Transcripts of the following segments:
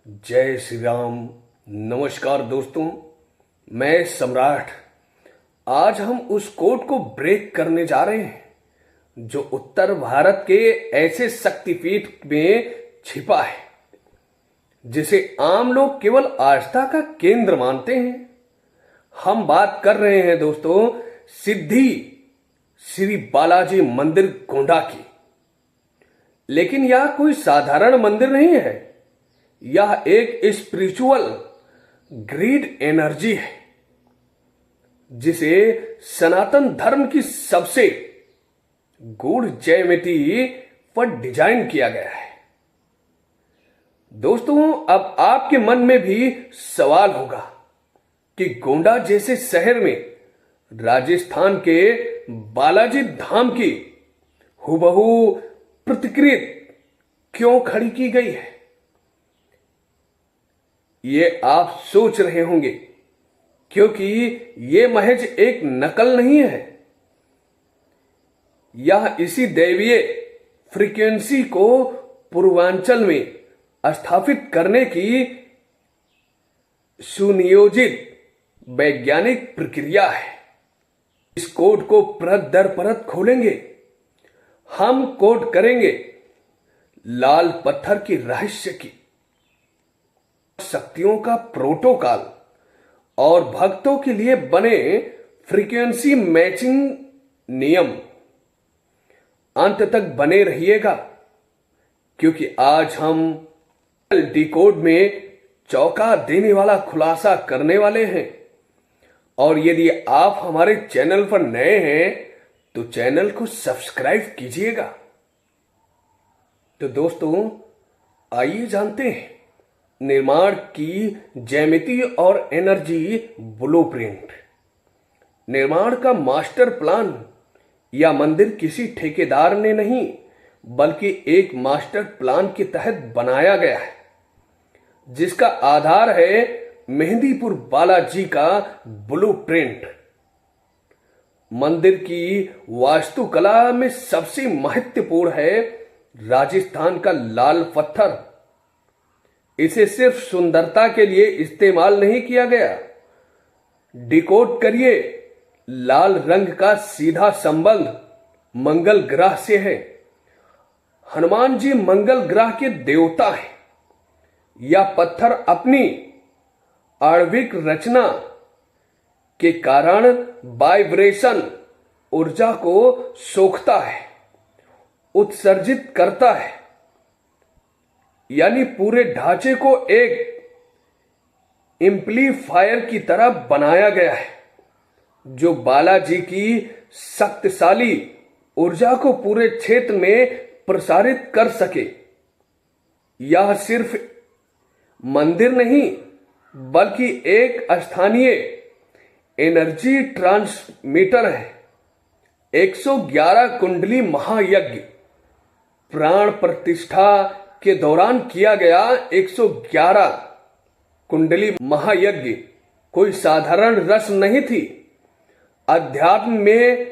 जय श्री राम। नमस्कार दोस्तों, मैं सम्राट। आज हम उस कोड को ब्रेक करने जा रहे हैं जो उत्तर भारत के ऐसे शक्तिपीठ में छिपा है जिसे आम लोग केवल आस्था का केंद्र मानते हैं। हम बात कर रहे हैं दोस्तों सिद्धि श्री बालाजी मंदिर गोंडा की। लेकिन यह कोई साधारण मंदिर नहीं है, यह एक स्पिरिचुअल ग्रीड एनर्जी है जिसे सनातन धर्म की सबसे गूढ़ ज्योमेट्री पर डिजाइन किया गया है। दोस्तों, अब आपके मन में भी सवाल होगा कि गोंडा जैसे शहर में राजस्थान के बालाजी धाम की हुबहू प्रतिकृति क्यों खड़ी की गई है। ये आप सोच रहे होंगे क्योंकि ये महज एक नकल नहीं है, यह इसी दैवीय फ्रीक्वेंसी को पूर्वांचल में स्थापित करने की सुनियोजित वैज्ञानिक प्रक्रिया है। इस कोड को परत दर परत खोलेंगे। हम कोड करेंगे लाल पत्थर की रहस्य की, शक्तियों का प्रोटोकॉल और भक्तों के लिए बने फ्रीक्वेंसी मैचिंग नियम। अंत तक बने रहिएगा क्योंकि आज हम डिकोड में चौंका देने वाला खुलासा करने वाले हैं। और यदि आप हमारे चैनल पर नए हैं तो चैनल को सब्सक्राइब कीजिएगा। तो दोस्तों, आइए जानते हैं निर्माण की ज्यामिति और एनर्जी ब्लूप्रिंट। निर्माण का मास्टर प्लान या मंदिर किसी ठेकेदार ने नहीं बल्कि एक मास्टर प्लान के तहत बनाया गया है जिसका आधार है मेहंदीपुर बालाजी का ब्लूप्रिंट। मंदिर की वास्तुकला में सबसे महत्वपूर्ण है राजस्थान का लाल पत्थर। इसे सिर्फ सुंदरता के लिए इस्तेमाल नहीं किया गया। डिकोड करिए, लाल रंग का सीधा संबंध मंगल ग्रह से है। हनुमान जी मंगल ग्रह के देवता हैं। यह पत्थर अपनी आणविक रचना के कारण वाइब्रेशन ऊर्जा को सोखता है, उत्सर्जित करता है, यानी पूरे ढांचे को एक एम्पलीफायर की तरह बनाया गया है जो बालाजी की शक्तिशाली ऊर्जा को पूरे क्षेत्र में प्रसारित कर सके। यह सिर्फ मंदिर नहीं बल्कि एक स्थानीय एनर्जी ट्रांसमीटर है। 111 कुंडली महायज्ञ प्राण प्रतिष्ठा के दौरान किया गया 111 कुंडली महायज्ञ कोई साधारण रस्म नहीं थी। अध्यात्म में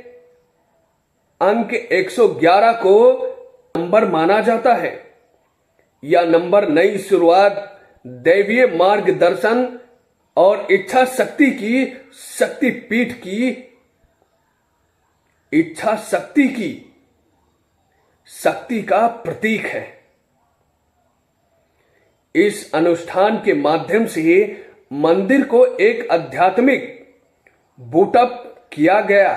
अंक 111 को नंबर माना जाता है। यह नंबर नई शुरुआत, दैवीय मार्गदर्शन और इच्छा शक्ति की शक्तिपीठ की इच्छा शक्ति की शक्ति का प्रतीक है। इस अनुष्ठान के माध्यम से मंदिर को एक आध्यात्मिक बूटअप किया गया।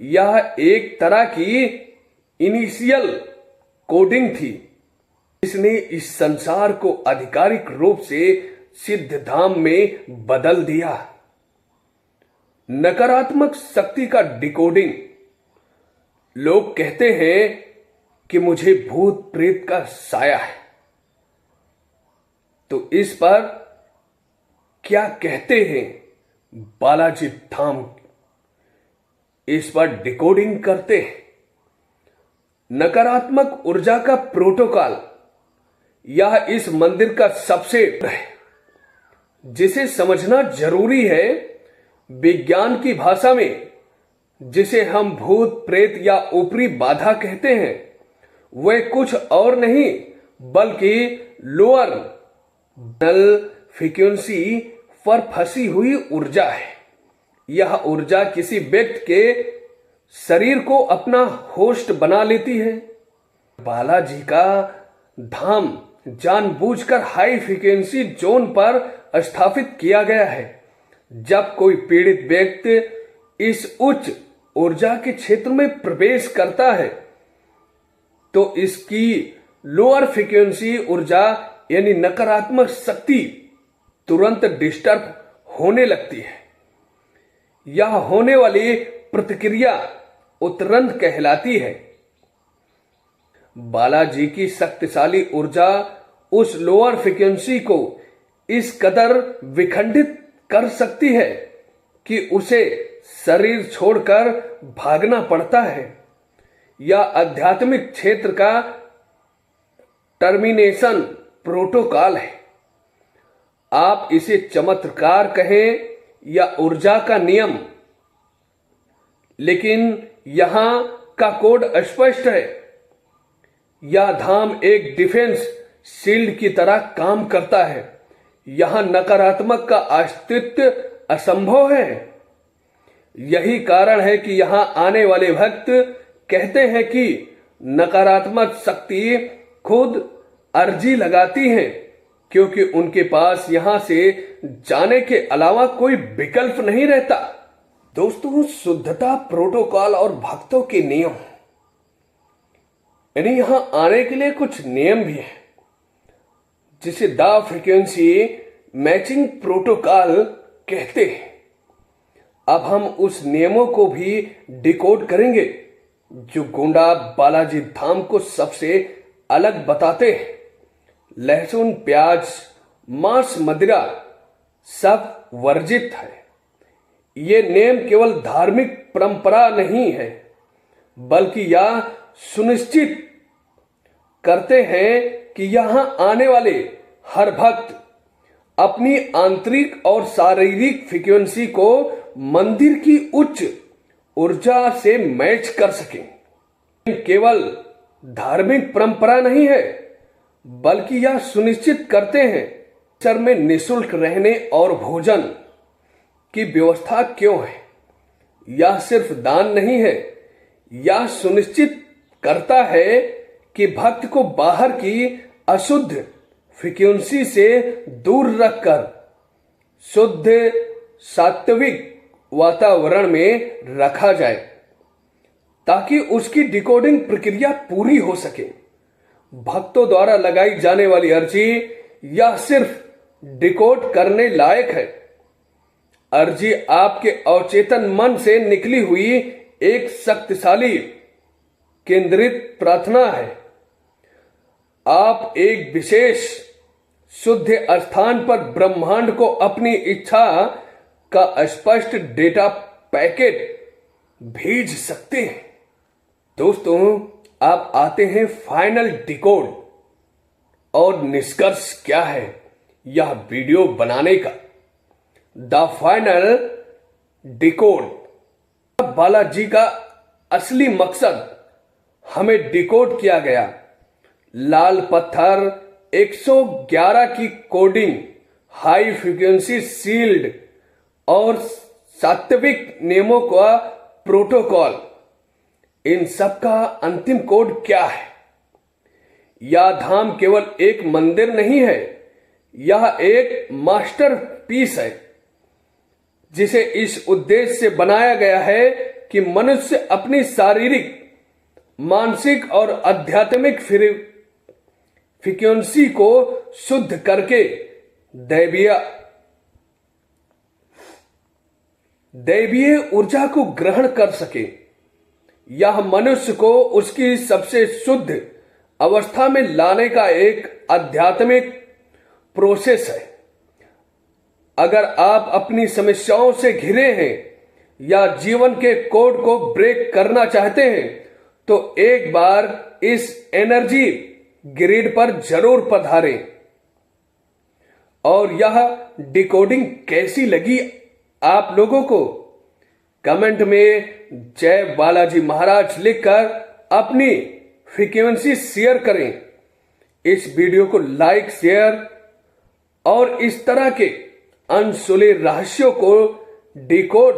यह एक तरह की इनिशियल कोडिंग थी जिसने इस संसार को आधिकारिक रूप से सिद्धधाम में बदल दिया। नकारात्मक शक्ति का डिकोडिंग। लोग कहते हैं कि मुझे भूत प्रेत का साया है, तो इस पर क्या कहते हैं बालाजी धाम? इस पर डिकोडिंग करते हैं। नकारात्मक ऊर्जा का प्रोटोकॉल। यह इस मंदिर का सबसे है जिसे समझना जरूरी है। विज्ञान की भाषा में जिसे हम भूत प्रेत या ऊपरी बाधा कहते हैं, वह कुछ और नहीं बल्कि लोअर नल फ्रीक्वेंसी पर फंसी हुई ऊर्जा है। यह ऊर्जा किसी व्यक्ति के शरीर को अपना होस्ट बना लेती है। बालाजी का धाम जानबूझकर हाई फ्रीक्वेंसी जोन पर स्थापित किया गया है। जब कोई पीड़ित व्यक्ति इस उच्च ऊर्जा के क्षेत्र में प्रवेश करता है तो इसकी लोअर फ्रीक्वेंसी ऊर्जा यानी नकारात्मक शक्ति तुरंत डिस्टर्ब होने लगती है। यह होने वाली प्रतिक्रिया उत्तरंत कहलाती है। बालाजी की शक्तिशाली ऊर्जा उस लोअर फ्रीक्वेंसी को इस कदर विखंडित कर सकती है कि उसे शरीर छोड़कर भागना पड़ता है। यह आध्यात्मिक क्षेत्र का टर्मिनेशन प्रोटोकॉल है। आप इसे चमत्कार कहें या ऊर्जा का नियम, लेकिन यहां का कोड स्पष्ट है। यह धाम एक डिफेंस शील्ड की तरह काम करता है। यहां नकारात्मक का अस्तित्व असंभव है। यही कारण है कि यहां आने वाले भक्त कहते हैं कि नकारात्मक शक्ति खुद अर्जी लगाती है, क्योंकि उनके पास यहां से जाने के अलावा कोई विकल्प नहीं रहता। दोस्तों, शुद्धता प्रोटोकॉल और भक्तों के नियम, यानी यहां आने के लिए कुछ नियम भी है जिसे द फ्रीक्वेंसी मैचिंग प्रोटोकॉल कहते हैं। अब हम उस नियमों को भी डिकोड करेंगे जो गोंडा बालाजी धाम को सबसे अलग बताते हैं। लहसुन, प्याज, मांस, मदिरा सब वर्जित है। ये नियम केवल धार्मिक परंपरा नहीं है, बल्कि यह सुनिश्चित करते हैं कि यहां आने वाले हर भक्त अपनी आंतरिक और शारीरिक फ्रीक्वेंसी को मंदिर की उच्च ऊर्जा से मैच कर सकें। केवल धार्मिक परंपरा नहीं है, बल्कि यह सुनिश्चित करते हैं शहर में निःशुल्क रहने और भोजन की व्यवस्था क्यों है। यह सिर्फ दान नहीं है, यह सुनिश्चित करता है कि भक्त को बाहर की अशुद्ध फ्रीक्वेंसी से दूर रखकर शुद्ध सात्विक वातावरण में रखा जाए ताकि उसकी डिकोडिंग प्रक्रिया पूरी हो सके। भक्तों द्वारा लगाई जाने वाली अर्जी यह सिर्फ डिकोड करने लायक है। अर्जी आपके अवचेतन मन से निकली हुई एक शक्तिशाली केंद्रित प्रार्थना है। आप एक विशेष शुद्ध स्थान पर ब्रह्मांड को अपनी इच्छा का स्पष्ट डेटा पैकेट भेज सकते हैं। दोस्तों, आप आते हैं फाइनल डिकोड और निष्कर्ष क्या है यह वीडियो बनाने का। द फाइनल डिकोड बालाजी का असली मकसद हमें डिकोड किया गया। लाल पत्थर 111 की कोडिंग, हाई फ्रीक्वेंसी शील्ड और सात्विक नियमों का प्रोटोकॉल, इन सब का अंतिम कोड क्या है। यह धाम केवल एक मंदिर नहीं है, यह एक मास्टरपीस है जिसे इस उद्देश्य से बनाया गया है कि मनुष्य अपनी शारीरिक, मानसिक और आध्यात्मिक फ्रीक्वेंसी को शुद्ध करके दैवीय ऊर्जा को ग्रहण कर सके। यह मनुष्य को उसकी सबसे शुद्ध अवस्था में लाने का एक आध्यात्मिक प्रोसेस है। अगर आप अपनी समस्याओं से घिरे हैं या जीवन के कोड को ब्रेक करना चाहते हैं तो एक बार इस एनर्जी ग्रिड पर जरूर पधारें। और यह डिकोडिंग कैसी लगी आप लोगों को कमेंट में जय बालाजी महाराज लिखकर अपनी फ्रीक्वेंसी शेयर करें। इस वीडियो को लाइक, शेयर और इस तरह के अनसुले रहस्यों को डिकोड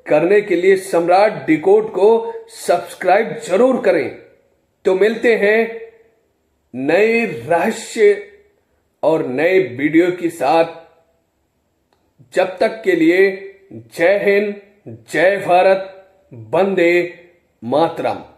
करने के लिए सम्राट डिकोड को सब्सक्राइब जरूर करें। तो मिलते हैं नए रहस्य और नए वीडियो के साथ। जब तक के लिए जय हिंद, जय भारत, वंदे मातरम।